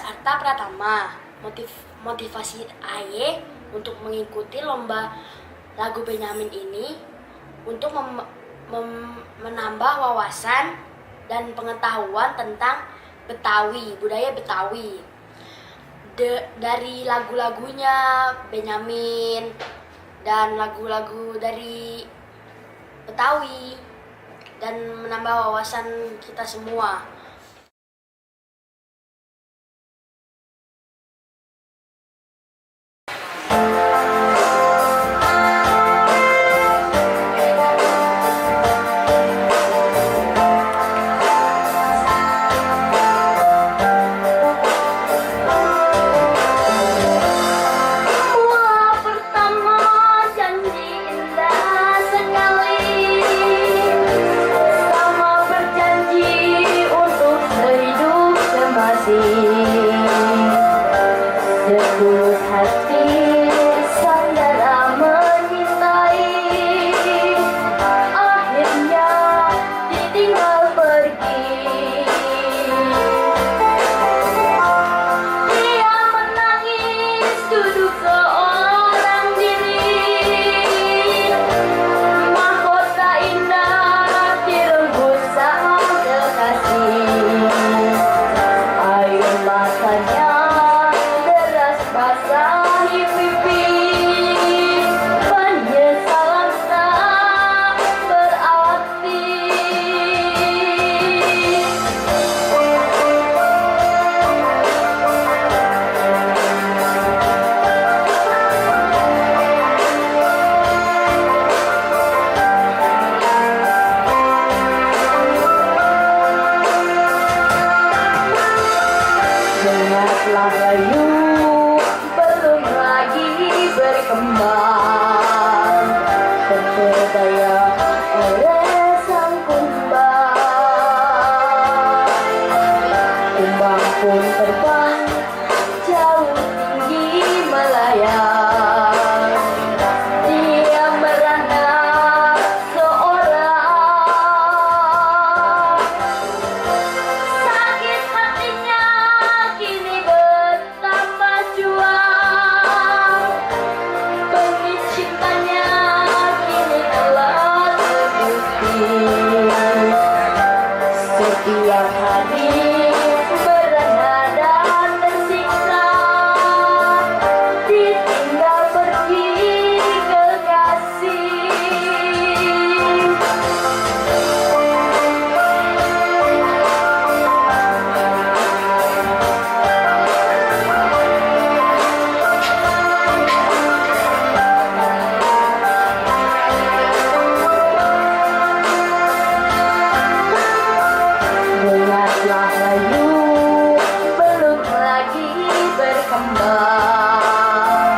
Arta Pratama, motivasi AY untuk mengikuti lomba lagu Benyamin ini untuk menambah wawasan dan pengetahuan tentang Betawi, budaya Betawi. Dari lagu-lagunya Benyamin dan lagu-lagu dari Betawi, dan menambah wawasan kita semua. Setulus hati saudara menyintai, akhirnya ditinggal pergi. Dia menangis duduk seorang diri, mahkota indah direnggut sang kekasih. Air matanya basahi pipi, penyesalan tak berarti. Dengarlah layu belum lagi berkembang, terpedaya oleh sang kumbang. Kumbang pun terbang jauh tinggi melayang. Dia merana seorang, sakit hatinya kini bertambah juang. Cintanya kini telah terbukti. Setiap hari merana dan tersiksa, ditinggal pergi kekasih. Dengarlah layu belum lagi berkembang,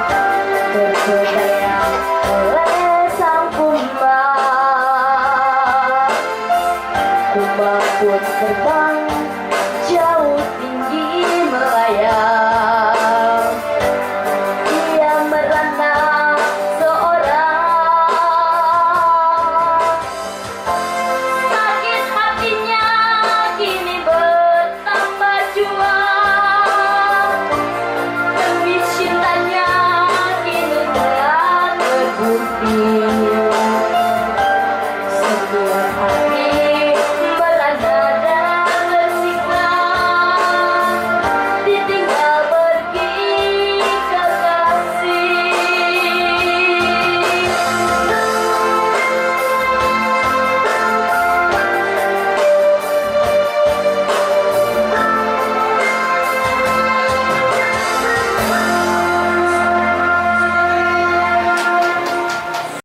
terpedaya oleh sang kumbang. Kumbang pun terbang